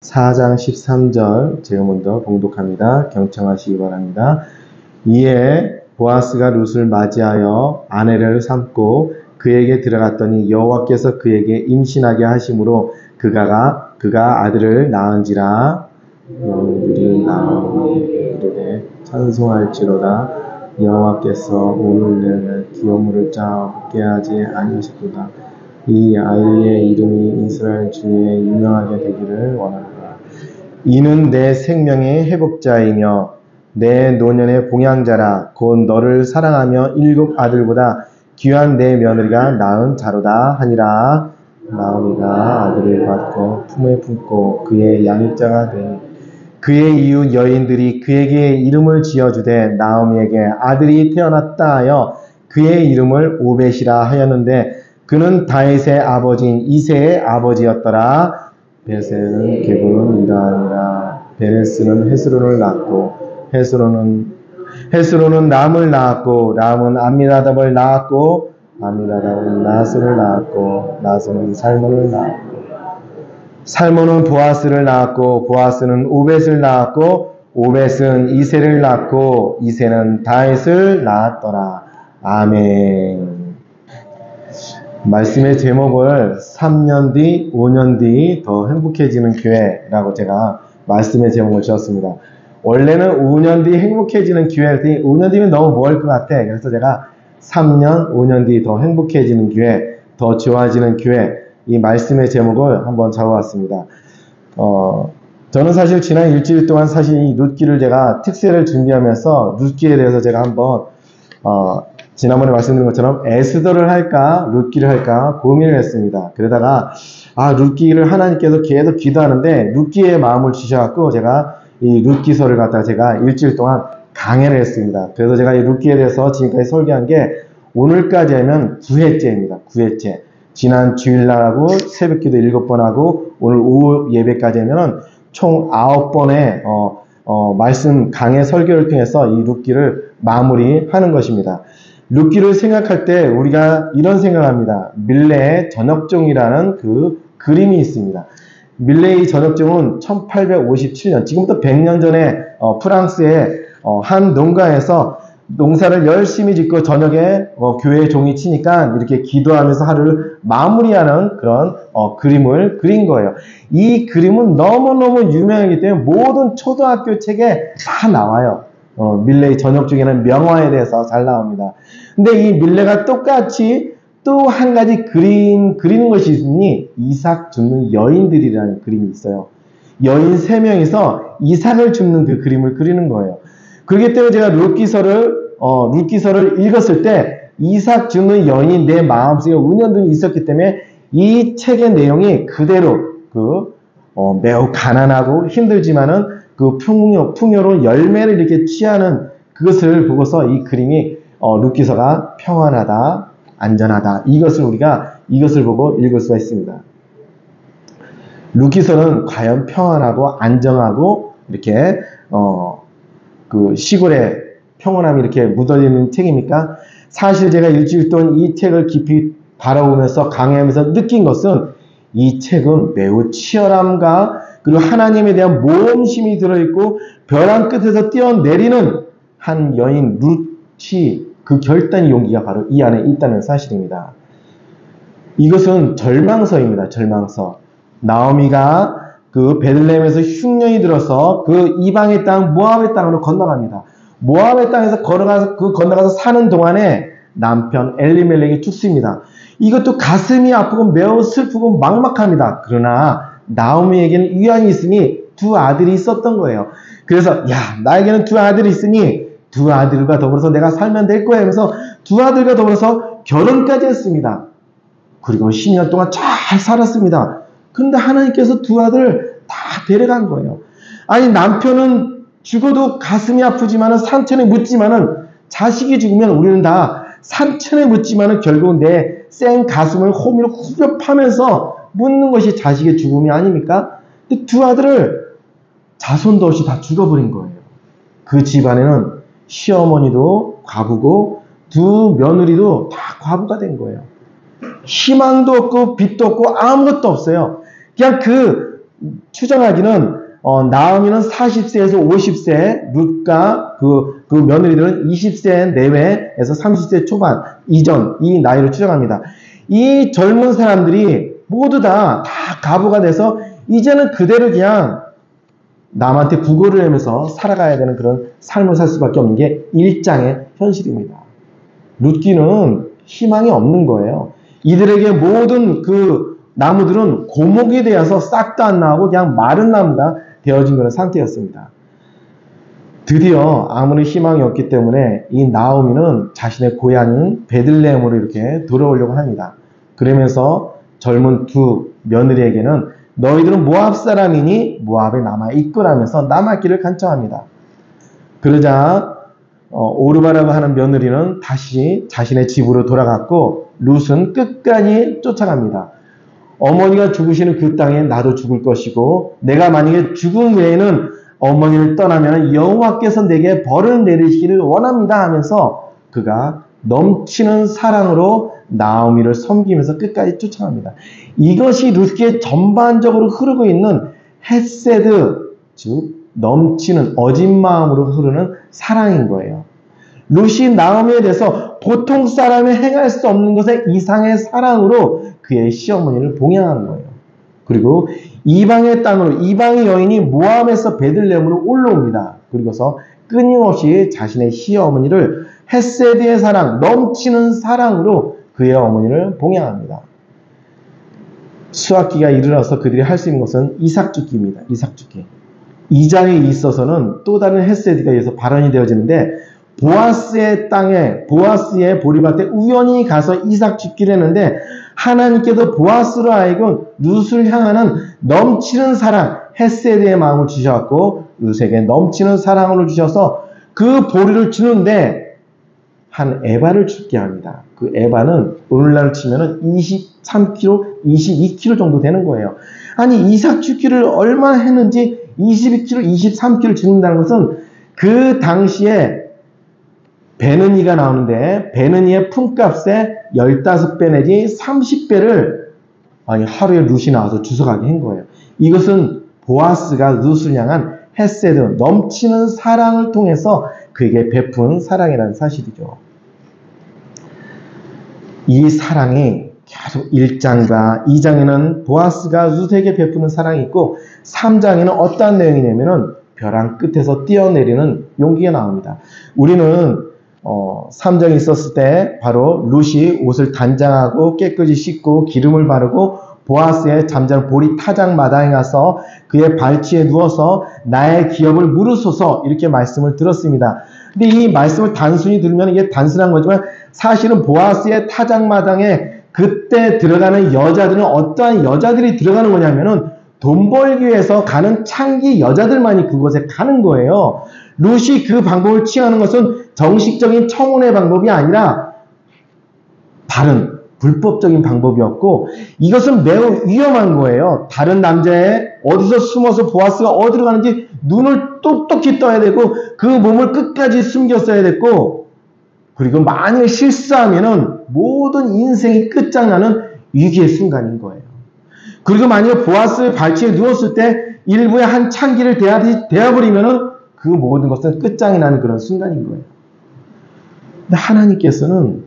4장 13절 제가 먼저 봉독합니다. 경청하시기 바랍니다. 이에 보아스가 룻을 맞이하여 아내를 삼고 그에게 들어갔더니 여호와께서 그에게 임신하게 하심으로 그가 아들을 낳은지라. 너희들이 나오니 이르되 찬송할지로다. 여호와께서 오늘 내게 기업물을 짜게 하지 아니하셨도다. 이 아이의 이름이 이스라엘 중에 유명하게 되기를 원하노라. 이는 내 생명의 회복자이며 내 노년의 봉양자라. 곧 너를 사랑하며 7 아들보다 귀한 내 며느리가 낳은 자로다 하니라. 나오미가 아들을 받고 품에 품고 그의 양육자가 되니 그의 이웃 여인들이 그에게 이름을 지어주되 나오미에게 아들이 태어났다 하여 그의 이름을 오벳이라 하였는데 그는 다윗의 아버지인 이새의 아버지였더라. 베셀은 게불은 이라니라. 베레스는 헤스론을 낳고 헤스론은 람을 낳았고 람은 암미나답을 낳았고 암미나답은 나손을 낳았고 나손은 살몬을 낳았고 살몬은 보아스를 낳았고 보아스는 오벳을 낳았고 오벳은 이새를 낳고 이새는 다윗을 낳았더라. 아멘. 말씀의 제목을 3년 뒤, 5년 뒤 더 행복해지는 교회라고 제가 말씀의 제목을 지었습니다. 원래는 5년 뒤 행복해지는 교회, 5년 뒤면 너무 멀 것 같아. 그래서 제가 3년, 5년 뒤 더 행복해지는 교회, 더 좋아지는 교회, 이 말씀의 제목을 한번 잡아봤습니다. 저는 사실 지난 일주일 동안 사실 이 룻기를 제가 특세를 준비하면서 룻기에 대해서 제가 한번 지난번에 말씀드린 것처럼 에스더를 할까 룻기를 할까 고민을 했습니다. 그러다가 룻기를 하나님께서 계속 기도하는데 룻기의 마음을 주셔갖고 제가 이 룻기서를 갖다가 제가 일주일 동안 강해를 했습니다. 그래서 제가 이 룻기에 대해서 지금까지 설교한 게 오늘까지 하면 9회째입니다. 9회째. 지난 주일날하고 새벽기도 7번 하고 오늘 오후 예배까지 하면은 총 9번의 말씀 강해 설교를 통해서 이 룻기를 마무리하는 것입니다. 룻기를 생각할 때 우리가 이런 생각합니다. 밀레의 전역종이라는 그 그림이 있습니다. 밀레의 전역종은 1857년, 지금부터 100년 전에 프랑스의 한 농가에서 농사를 열심히 짓고 저녁에 교회 종이 치니까 이렇게 기도하면서 하루를 마무리하는 그런 그림을 그린 거예요. 이 그림은 너무너무 유명하기 때문에 모든 초등학교 책에 다 나와요. 밀레의 전역종에는 명화에 대해서 잘 나옵니다. 근데 이 밀레가 똑같이 또 한 가지 그리는 것이 있으니 이삭 줍는 여인들이라는 그림이 있어요. 여인 3명이서 이삭을 줍는 그 그림을 그리는 거예요. 그렇기 때문에 제가 룻기서를 읽었을 때 이삭 줍는 여인이 내 마음속에 은연중에 있었기 때문에 이 책의 내용이 그대로 매우 가난하고 힘들지만은 그 풍요로운 열매를 이렇게 취하는 그것을 보고서 이 그림이 룻기서가 평안하다, 안전하다. 이것을 보고 읽을 수가 있습니다. 룻기서는 과연 평안하고 안정하고 이렇게 그 시골에 평온함이 이렇게 묻어있는 책입니까? 사실 제가 일주일 동안 이 책을 깊이 바라보면서 강해하면서 느낀 것은 이 책은 매우 치열함과 그리고 하나님에 대한 모험심이 들어있고 벼랑 끝에서 뛰어내리는 한 여인 룻이 그 결단의 용기가 바로 이 안에 있다는 사실입니다. 이것은 절망서입니다. 절망서. 나오미가 그 베들레헴에서 흉년이 들어서 그 이방의 땅 모압의 땅으로 건너갑니다. 모압의 땅에서 건너가서 사는 동안에 남편 엘리멜렉이 죽습니다. 이것도 가슴이 아프고 매우 슬프고 막막합니다. 그러나 나오미에게는 유한이 있으니 2 아들이 있었던 거예요. 그래서 나에게는 2 아들이 있으니 2 아들과 더불어서 내가 살면 될 거야 하면서 2 아들과 더불어서 결혼까지 했습니다. 그리고 10년 동안 잘 살았습니다. 그런데 하나님께서 2 아들을 다 데려간 거예요. 아니 남편은 죽어도 가슴이 아프지만은 상처에 묻지만은 자식이 죽으면 우리는 다 상처에 묻지만은 결국 내 센 가슴을 호미로 후벼 파면서 묻는 것이 자식의 죽음이 아닙니까? 근데 2 아들을 자손도 없이 다 죽어버린 거예요. 그 집안에는 시어머니도 과부고 2 며느리도 다 과부가 된 거예요. 희망도 없고 빛도 없고 아무것도 없어요. 그냥 추정하기는 나오미는 40세에서 50세, 룻과 그 며느리들은 20세 내외에서 30세 초반 이전 이 나이로 추정합니다. 이 젊은 사람들이 모두 다 가부가 돼서 이제는 그대로 그냥 남한테 구걸을 하면서 살아가야 되는 그런 삶을 살 수밖에 없는 게 일장의 현실입니다. 룻기는 희망이 없는 거예요. 이들에게 모든 그 나무들은 고목이 되어서 싹도 안 나오고 그냥 마른 나무가 되어진 그런 상태였습니다. 드디어 아무런 희망이 없기 때문에 이 나오미는 자신의 고향인 베들레헴으로 이렇게 돌아오려고 합니다. 그러면서 젊은 두 며느리에게는 너희들은 모압 사람이니 모압에 남아있거라면서 남았기를 간청합니다. 그러자 오르바라고 하는 며느리는 다시 자신의 집으로 돌아갔고 룻은 끝까지 쫓아갑니다. 어머니가 죽으시는 그 땅에 나도 죽을 것이고 내가 만약에 죽음 외에는 어머니를 떠나면 여호와께서 내게 벌을 내리시기를 원합니다 하면서 그가 넘치는 사랑으로 나오미를 섬기면서 끝까지 쫓아갑니다. 이것이 룻기에 전반적으로 흐르고 있는 헤세드, 즉 넘치는 어진 마음으로 흐르는 사랑인 거예요. 룻이 나오미에 대해서 보통 사람이 행할 수 없는 것의 이상의 사랑으로 그의 시어머니를 봉양한 거예요. 그리고 이방의 땅으로 이방의 여인이 모압에서 베들레헴으로 올라옵니다. 그리고서 끊임없이 자신의 시어머니를 헤세드의 사랑, 넘치는 사랑으로 그의 어머니를 봉양합니다. 수학기가 이르러서 그들이 할 수 있는 것은 이삭죽기입니다. 이삭죽기. 2장에 있어서는 또 다른 헤세드가 의해서 발언이 되어지는데 보아스의 땅에 보아스의 보리밭에 우연히 가서 이삭 죽기를 했는데 하나님께서 보아스로 하여금 룻을 향하는 넘치는 사랑 헤세드의 마음을 주셨고 룻에게 넘치는 사랑을 주셔서 그 보리를 주는데 한 에바를 죽게 합니다. 그 에바는 오늘날 치면은 23kg, 22kg 정도 되는 거예요. 아니 이삭 죽기를 얼마나 했는지 22kg, 23kg 죽는다는 것은 그 당시에 베느니가 나오는데 베느니의 품값의 15배 내지 30배를 하루에 룻이 나와서 주워가게 한 거예요. 이것은 보아스가 룻을 향한 헤세드, 넘치는 사랑을 통해서 그에게 베푼 사랑이라는 사실이죠. 이 사랑이 계속 1장과 2장에는 보아스가 룻에게 베푸는 사랑이 있고 3장에는 어떠한 내용이냐면은 벼랑 끝에서 뛰어내리는 용기가 나옵니다. 우리는 3장에 있었을 때 바로 룻이 옷을 단장하고 깨끗이 씻고 기름을 바르고 보아스의 잠자는 보리 타작 마당에 가서 그의 발치에 누워서 나의 기업을 물으소서 이렇게 말씀을 들었습니다. 근데 이 말씀을 단순히 들으면 이게 단순한 거지만 사실은 보아스의 타작 마당에 그때 들어가는 여자들은 어떠한 여자들이 들어가는 거냐면은 돈 벌기 위해서 가는 창기 여자들만이 그곳에 가는 거예요. 룻이 그 방법을 취하는 것은 정식적인 청혼의 방법이 아니라 다른 불법적인 방법이었고 이것은 매우 위험한 거예요. 다른 남자의 어디서 숨어서 보아스가 어디로 가는지 눈을 똑똑히 떠야 되고 그 몸을 끝까지 숨겼어야 됐고 그리고 만일 실수하면은 모든 인생이 끝장나는 위기의 순간인 거예요. 그리고 만약 보아스의 발치에 누웠을 때 일부의 한 창기를 대어버리면은 그 모든 것은 끝장이 나는 그런 순간인 거예요. 근데 하나님께서는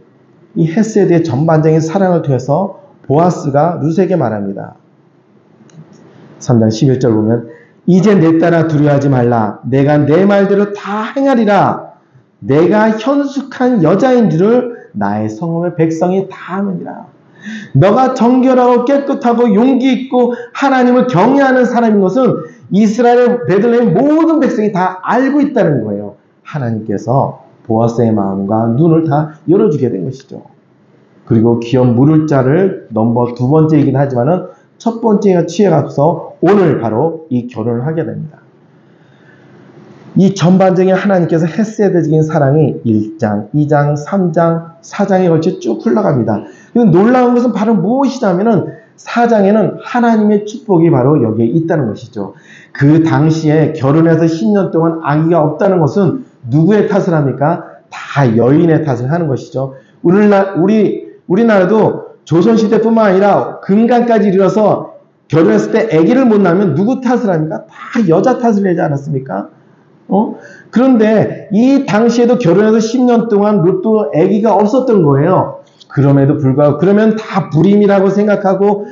이 헤세드의 전반적인 사랑을 통해서 보아스가 룻에게 말합니다. 3장 11절 보면 이제 내 딸아 두려워하지 말라. 내가 내 말대로 다 행하리라. 내가 현숙한 여자인 줄을 나의 성읍의 백성이 다 아느니라. 너가 정결하고 깨끗하고 용기 있고 하나님을 경외하는 사람인 것은 이스라엘 베들레헴 모든 백성이 다 알고 있다는 거예요. 하나님께서 보아스의 마음과 눈을 다 열어주게 된 것이죠. 그리고 기업 물을 자를 넘버 2번째이긴 하지만은 첫 번째가 취해가서 오늘 바로 이 결혼을 하게 됩니다. 이 전반적인 하나님께서 헤세드적인 사랑이 1장, 2장, 3장, 4장에 걸쳐 쭉 흘러갑니다. 놀라운 것은 바로 무엇이냐면은 4장에는 하나님의 축복이 바로 여기에 있다는 것이죠. 그 당시에 결혼해서 10년 동안 아기가 없다는 것은 누구의 탓을 합니까? 다 여인의 탓을 하는 것이죠. 우리나라도 조선시대뿐만 아니라 금강까지 이르러서 결혼했을 때 아기를 못 낳으면 누구 탓을 합니까? 다 여자 탓을 하지 않았습니까? 그런데 이 당시에도 결혼해서 10년 동안 롯도 아기가 없었던 거예요. 그럼에도 불구하고 그러면 다 불임이라고 생각하고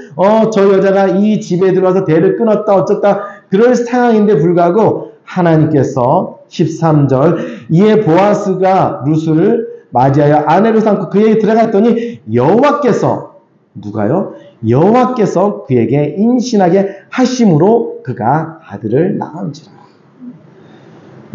저 여자가 이 집에 들어와서 대를 끊었다 어쩌다 그럴 상황인데 불구하고 하나님께서 13절 이에 보아스가 룻을 맞이하여 아내로 삼고 그에게 들어갔더니 여호와께서 누가요? 여호와께서 그에게 임신하게 하심으로 그가 아들을 낳은지라.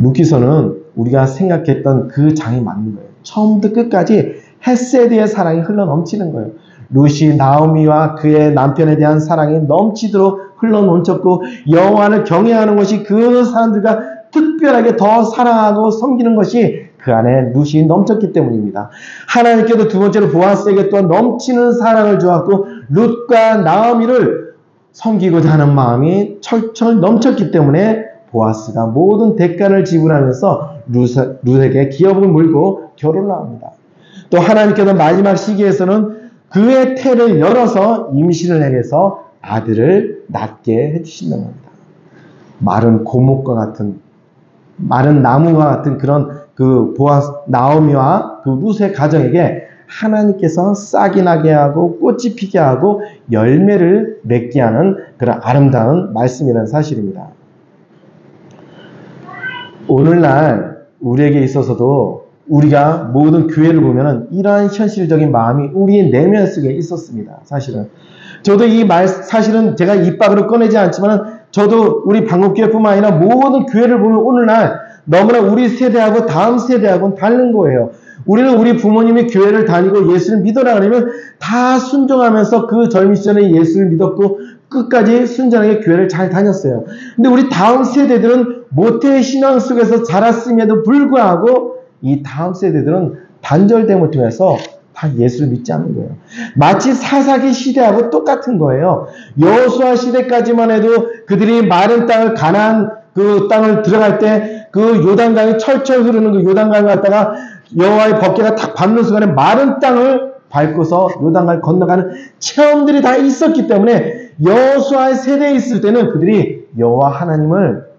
룻기서는 우리가 생각했던 그 장이 맞는 거예요. 처음부터 끝까지 헤세드의 사랑이 흘러넘치는 거예요. 룻이 나오미와 그의 남편에 대한 사랑이 넘치도록 흘러넘쳤고 여호와를 경외하는 것이 그 사람들과 특별하게 더 사랑하고 섬기는 것이 그 안에 룻이 넘쳤기 때문입니다. 하나님께도 두 번째로 보아스에게 또한 넘치는 사랑을 주었고 룻과 나오미를 섬기고자 하는 마음이 철철 넘쳤기 때문에 보아스가 모든 대가를 지불하면서 룻에게 기업을 물고 결혼을 합니다. 또 하나님께서 마지막 시기에서는 그의 태를 열어서 임신을 해서 아들을 낳게 해주신다는 겁니다. 마른 고목과 같은 마른 나무와 같은 그런 그 나오미와 그 룻의 가정에게 하나님께서 싹이 나게 하고 꽃이 피게 하고 열매를 맺게 하는 그런 아름다운 말씀이라는 사실입니다. 오늘날 우리에게 있어서도 우리가 모든 교회를 보면은 이러한 현실적인 마음이 우리의 내면 속에 있었습니다. 사실은. 저도 사실은 제가 입 밖으로 꺼내지 않지만 저도 우리 방법교회뿐만 아니라 모든 교회를 보면 오늘날 너무나 우리 세대하고 다음 세대하고는 다른 거예요. 우리는 우리 부모님이 교회를 다니고 예수를 믿어라 그러면 다 순종하면서 그 젊은 시절에 예수를 믿었고 끝까지 순전하게 교회를 잘 다녔어요. 근데 우리 다음 세대들은 모태의 신앙 속에서 자랐음에도 불구하고 이 다음 세대들은 단절됨을 통해서 다 예수를 믿지 않는 거예요. 마치 사사기 시대하고 똑같은 거예요. 여호수아 시대까지만 해도 그들이 마른 땅을 가나안 그 땅을 들어갈 때 그 요단강이 철철 흐르는 그 요단강을 갖다가 여호와의 법궤가 탁 밟는 순간에 마른 땅을 밟고서 요단강을 건너가는 체험들이 다 있었기 때문에 여호수아의 세대에 있을 때는 그들이 여호와 하나님을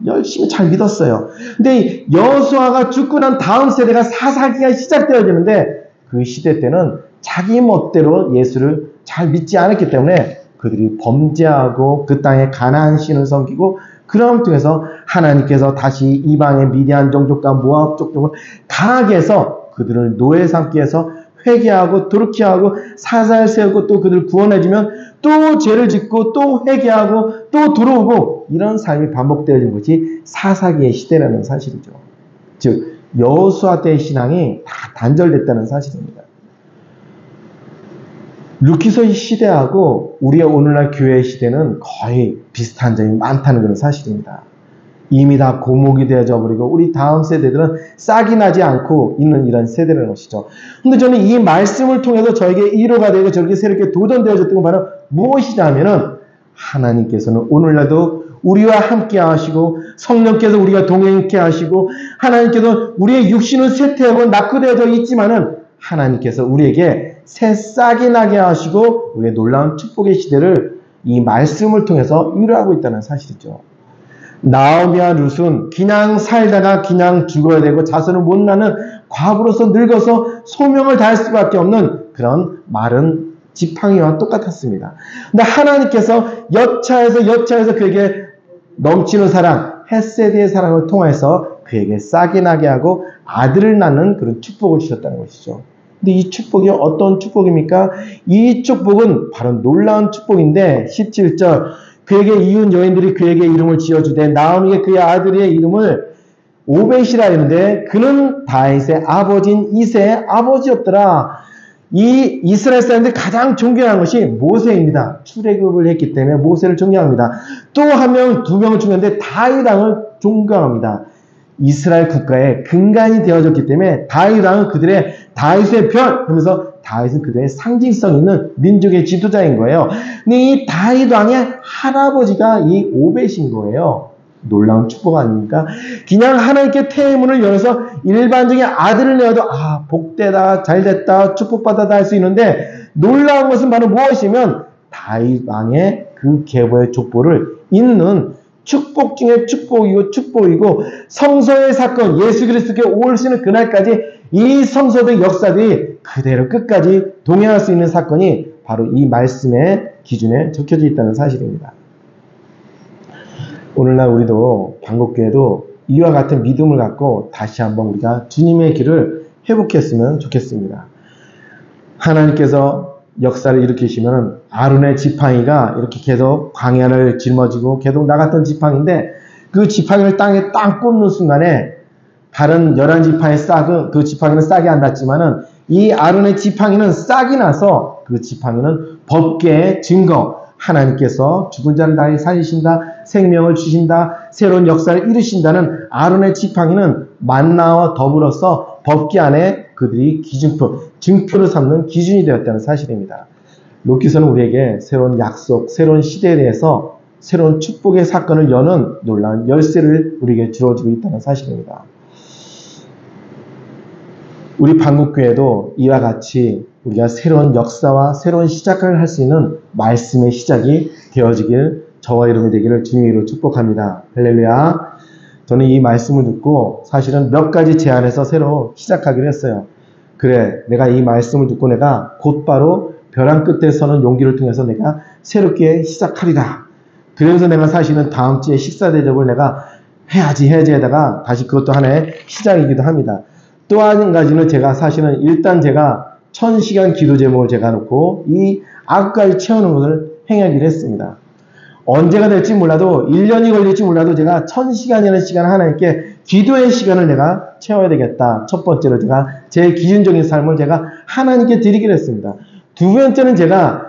열심히 잘 믿었어요. 근데 여호수아가 죽고 난 다음 세대가 사사기가 시작되어지는데 그 시대 때는 자기 멋대로 예수를 잘 믿지 않았기 때문에 그들이 범죄하고 그 땅에 가나안 신을 섬기고 그런 통해서 하나님께서 다시 이방의 미디안 종족과 모압 종족을 강하게 해서 그들을 노예 삼기 위해서 회개하고 돌이키하고 사사를 세우고 또 그들을 구원해주면 또 죄를 짓고 또 회개하고 또 들어오고 이런 삶이 반복되어진 것이 사사기의 시대라는 사실이죠. 즉 여호수아 때의 신앙이 다 단절됐다는 사실입니다. 룻기서의 시대하고 우리의 오늘날 교회의 시대는 거의 비슷한 점이 많다는 그런 사실입니다. 이미 다 고목이 되어져 버리고 우리 다음 세대들은 싹이 나지 않고 있는 이런 세대라는 것이죠. 근데 저는 이 말씀을 통해서 저에게 위로가 되고 저에게 새롭게 도전되어졌던 건 바로 무엇이냐면은 하나님께서는 오늘날도 우리와 함께 하시고 성령께서 우리가 동행케 하시고 하나님께서 우리의 육신은 쇠퇴하고 낙후되어져 있지만은 하나님께서 우리에게 새 싹이 나게 하시고 우리의 놀라운 축복의 시대를 이 말씀을 통해서 위로하고 있다는 사실이죠. 나오미와 룻은 그냥 살다가 그냥 죽어야 되고 자손을 못 낳는 과부로서 늙어서 소명을 다할 수밖에 없는 그런 마른 지팡이와 똑같았습니다. 근데 하나님께서 여차해서 그에게 넘치는 사랑, 헤세드의 사랑을 통해서 그에게 싹이 나게 하고 아들을 낳는 그런 축복을 주셨다는 것이죠. 근데 이 축복이 어떤 축복입니까? 이 축복은 바로 놀라운 축복인데 17절 그에게 이웃 여인들이 그에게 이름을 지어주되 나오미가 그의 아들의 이름을 오벳이라 했는데 그는 다윗의 아버지인 이새의 아버지였더라. 이 이스라엘 사람들이 가장 존경한 것이 모세입니다. 출애굽을 했기 때문에 모세를 존경합니다. 또 한 명, 두 명을 존경하는데 다윗 왕을 존경합니다. 이스라엘 국가의 근간이 되어졌기 때문에 다윗 왕은 그들의 다윗의 별 하면서 다윗은 그들의 상징성 있는 민족의 지도자인 거예요. 근데 이 다윗 왕의 할아버지가 이 오벳인 거예요. 놀라운 축복 아닙니까? 그냥 하나님께 태의 문을 열어서 일반적인 아들을 내어도 복되다, 잘됐다, 축복받았다 할 수 있는데 놀라운 것은 바로 무엇이면 다윗 왕의 그 계보의 족보를 잇는 축복 중에 축복이고 성서의 사건, 예수 그리스도께 오시는 그날까지 이 성서적 역사들이 그대로 끝까지 동행할 수 있는 사건이 바로 이 말씀의 기준에 적혀져 있다는 사실입니다. 오늘날 우리도 방곡교회도 이와 같은 믿음을 갖고 다시 한번 우리가 주님의 길을 회복했으면 좋겠습니다. 하나님께서 역사를 일으키시면 아론의 지팡이가 이렇게 계속 광야를 짊어지고 계속 나갔던 지팡이인데 그 지팡이를 땅에 딱 꽂는 순간에 다른 11지팡이의 싹은 그 지팡이는 싹이 안 났지만은 이 아론의 지팡이는 싹이 나서 그 지팡이는 법궤의 증거, 하나님께서 죽은 자를 다시 살리신다, 생명을 주신다, 새로운 역사를 이루신다는 아론의 지팡이는 만나와 더불어서 법궤 안에 그들이 증표를 삼는 기준이 되었다는 사실입니다. 룻기서는 우리에게 새로운 약속, 새로운 시대에 대해서 새로운 축복의 사건을 여는 놀라운 열쇠를 우리에게 주어지고 있다는 사실입니다. 우리 방국교회도 이와 같이 우리가 새로운 역사와 새로운 시작을 할 수 있는 말씀의 시작이 되어지길 저와 여러분이 되기를 주님의 이름으로 축복합니다. 할렐루야. 저는 이 말씀을 듣고 사실은 몇 가지 제안해서 새로 시작하기로 했어요. 그래, 내가 이 말씀을 듣고 내가 곧바로 벼랑 끝에 서는 용기를 통해서 내가 새롭게 시작하리라. 그래서 내가 사실은 다음 주에 식사 대접을 내가 해야지 하다가 다시 그것도 하나의 시작이기도 합니다. 또 한 가지는 제가 사실은 일단 제가 1000시간 기도 제목을 제가 놓고 이 악까지 채우는 것을 행하기로 했습니다. 언제가 될지 몰라도 1년이 걸릴지 몰라도 제가 1000시간이라는 시간 하나님께 기도의 시간을 내가 채워야 되겠다. 첫 번째로 제가 제 기준적인 삶을 제가 하나님께 드리기로 했습니다. 두 번째는 제가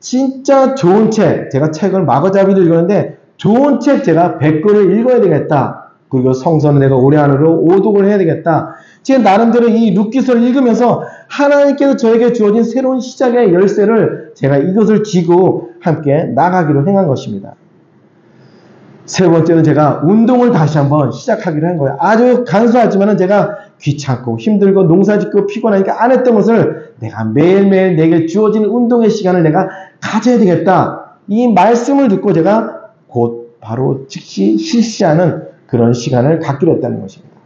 진짜 좋은 책, 제가 책을 마구잡이도 읽었는데 좋은 책 제가 100권을 읽어야 되겠다. 그리고 성서는 내가 올해 안으로 5독을 해야 되겠다. 제 나름대로 이 룻기서를 읽으면서 하나님께서 저에게 주어진 새로운 시작의 열쇠를 제가 이것을 쥐고 함께 나가기로 행한 것입니다. 세 번째는 제가 운동을 다시 한번 시작하기로 한 거예요. 아주 간소하지만 제가 귀찮고 힘들고 농사짓고 피곤하니까 안 했던 것을 내가 매일매일 내게 주어진 운동의 시간을 내가 가져야 되겠다. 이 말씀을 듣고 제가 곧 바로 즉시 실시하는 그런 시간을 갖기로 했다는 것입니다.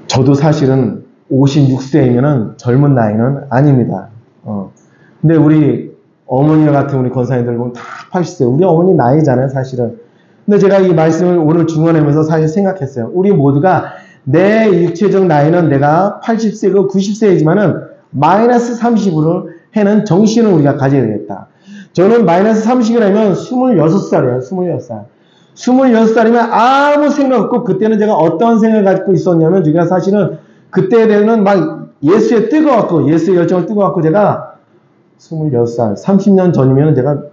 저도 사실은 56세이면 젊은 나이는 아닙니다. 근데 우리 어머니와 같은 우리 권사님들 보면 다 80세. 우리 어머니 나이잖아요, 사실은. 근데 제가 이 말씀을 오늘 중원하면서 사실 생각했어요. 우리 모두가 내 육체적 나이는 내가 80세고 90세이지만은 마이너스 30으로 해는 정신을 우리가 가져야 되겠다. 저는 마이너스 30이라면 26살이에요, 26살. 26살이면 아무 생각 없고, 그때는 제가 어떤 생각을 가지고 있었냐면, 제가 사실은 그때는 막 예수에 뜨거웠고, 예수의 열정을 뜨거웠고, 제가 26살, 30년 전이면 제가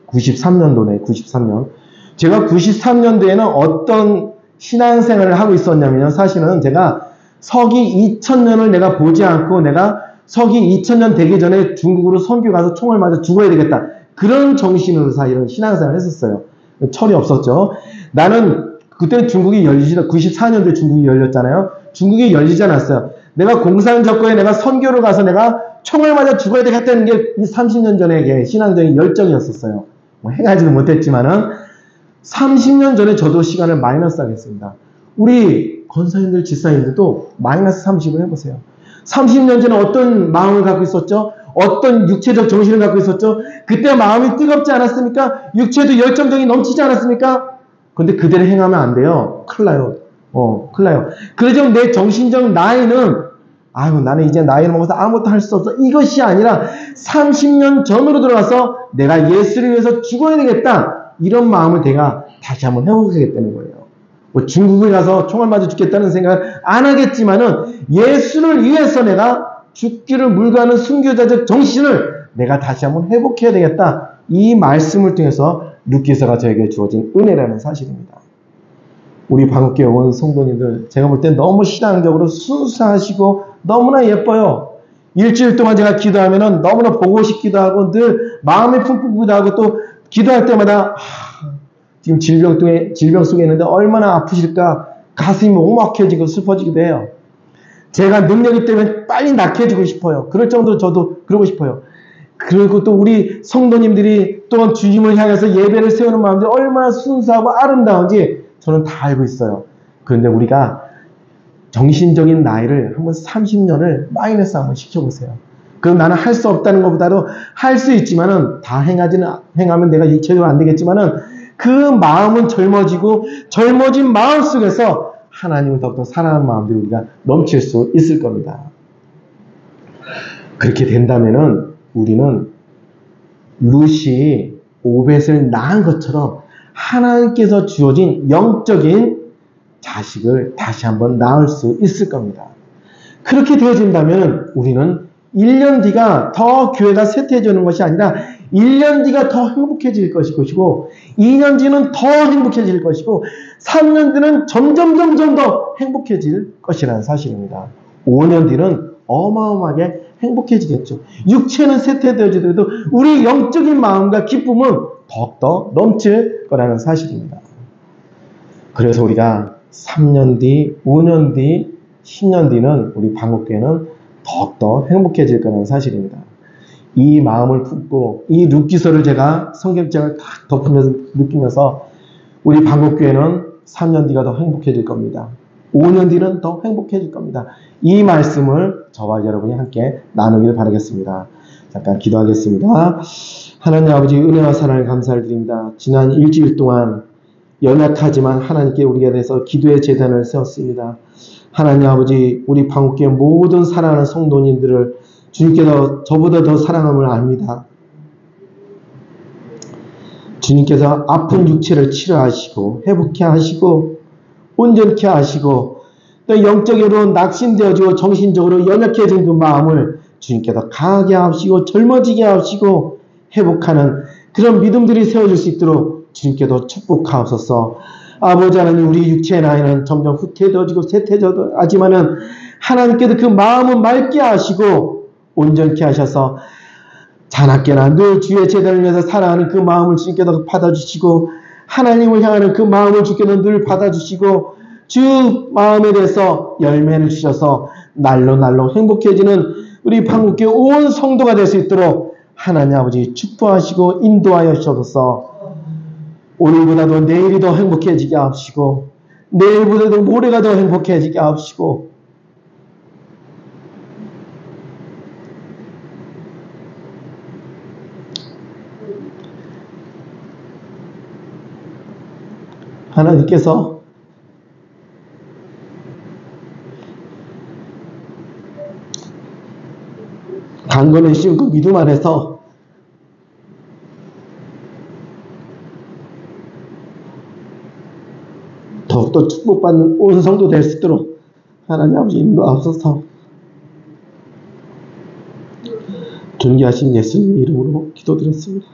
93년도네, 93년. 제가 93년도에는 어떤 신앙생활을 하고 있었냐면, 사실은 제가 서기 2000년을 내가 보지 않고, 내가 서기 2000년 되기 전에 중국으로 선교 가서 총을 맞아 죽어야 되겠다. 그런 정신으로 사실은 신앙생활을 했었어요. 철이 없었죠. 나는 그때 중국이 94년도에 중국이 열렸잖아요. 중국이 열리지 않았어요. 내가 공산정권에 내가 선교를 가서 내가 총을 맞아 죽어야 되겠다는 게 이 30년 전의 신앙적인 열정이었었어요. 뭐 행하지는 못했지만은 30년 전에 저도 시간을 마이너스 하겠습니다. 우리 권사님들, 지사님들도 마이너스 30을 해보세요. 30년 전에 어떤 마음을 갖고 있었죠? 어떤 육체적 정신을 갖고 있었죠? 그때 마음이 뜨겁지 않았습니까? 육체도 열정적이 넘치지 않았습니까? 근데 그대로 행하면 안 돼요. 큰일 나요. 큰일 나요. 그래서 내 정신적 나이는, 아유, 나는 이제 나이를 먹어서 아무것도 할 수 없어. 이것이 아니라 30년 전으로 들어가서 내가 예수를 위해서 죽어야 되겠다. 이런 마음을 내가 다시 한번 회복하겠다는 거예요. 뭐 중국을 가서 총알 맞아 죽겠다는 생각을 안 하겠지만은 예수를 위해서 내가 죽기를 물가는 순교자적 정신을 내가 다시 한번 회복해야 되겠다. 이 말씀을 통해서 룻기서가 저에게 주어진 은혜라는 사실입니다. 우리 방국교회 온 성도님들, 제가 볼 때 너무 신앙적으로 순수하시고 너무나 예뻐요. 일주일 동안 제가 기도하면은 너무나 보고 싶기도 하고 늘 마음이 품기도 하고 또 기도할 때마다 지금 질병 속에 있는데 얼마나 아프실까 가슴이 오막해지고 슬퍼지기도 해요. 제가 능력이 때문에 빨리 낙해지고 싶어요. 그럴 정도로 저도 그러고 싶어요. 그리고 또 우리 성도님들이 또 주님을 향해서 예배를 세우는 마음들이 얼마나 순수하고 아름다운지 저는 다 알고 있어요. 그런데 우리가 정신적인 나이를 한번 30년을 마이너스 한번 시켜보세요. 그럼 나는 할 수 없다는 것보다도 할 수 있지만은 다 행하면 내가 육체적으로 안 되겠지만은 그 마음은 젊어지고 젊어진 마음 속에서 하나님을 더욱더 사랑하는 마음들이 우리가 넘칠 수 있을 겁니다. 그렇게 된다면은 우리는 룻이 오벳을 낳은 것처럼 하나님께서 주어진 영적인 자식을 다시 한번 낳을 수 있을 겁니다. 그렇게 되어진다면 우리는 1년 뒤가 더 교회가 쇠퇴해지는 것이 아니라 1년 뒤가 더 행복해질 것이고 2년 뒤는 더 행복해질 것이고 3년 뒤는 점점 더 행복해질 것이라는 사실입니다. 5년 뒤는 어마어마하게 행복해지겠죠. 육체는 쇠퇴되어지더라도 우리 영적인 마음과 기쁨은 더욱더 넘칠 거라는 사실입니다. 그래서 우리가 3년 뒤, 5년 뒤, 10년 뒤는 우리 방국교회는 더욱더 행복해질 거라는 사실입니다. 이 마음을 품고 이 룻기서를 제가 성경책을 딱 덮으면서 느끼면서 우리 방국교회는 3년 뒤가 더 행복해질 겁니다. 5년 뒤는 더 행복해질 겁니다. 이 말씀을 저와 여러분이 함께 나누길 바라겠습니다. 잠깐 기도하겠습니다. 하나님 아버지 은혜와 사랑을 감사를 드립니다. 지난 일주일 동안 연약하지만 하나님께 우리에 대해서 기도의 제단을 세웠습니다. 하나님 아버지 우리 방국교회 모든 사랑하는 성도님들을 주님께서 저보다 더 사랑함을 압니다. 주님께서 아픈 육체를 치료하시고 회복케 하시고 온전케 하시고 또 영적으로 낙심되어지고 정신적으로 연약해진 그 마음을 주님께서 강하게 하시고 젊어지게 하시고 회복하는 그런 믿음들이 세워질 수 있도록 주님께서 축복하옵소서. 아버지 하나님 우리 육체의 나이는 점점 후퇴되어지고 쇠퇴하지만은 하나님께서 그 마음은 맑게 하시고 온전케 하셔서 자나깨나 늘 주의 제단을 위해서 사랑하는 그 마음을 주님께서 받아주시고 하나님을 향하는 그 마음을 주께서 늘 받아주시고 주 마음에 대해서 열매를 주셔서 날로 행복해지는 우리 방국교회 온 성도가 될 수 있도록 하나님 아버지 축복하시고 인도하여 주셔서 오늘보다도 내일이 더 행복해지게 하시고 내일보다도 모레가 더 행복해지게 하시고 하나님께서 강건해 주신 그 믿음 안에서 더욱더 축복받는 온 성도 될 수 있도록 하나님 아버지 인도하옵소서. 존귀하신 예수님 이름으로 기도드렸습니다.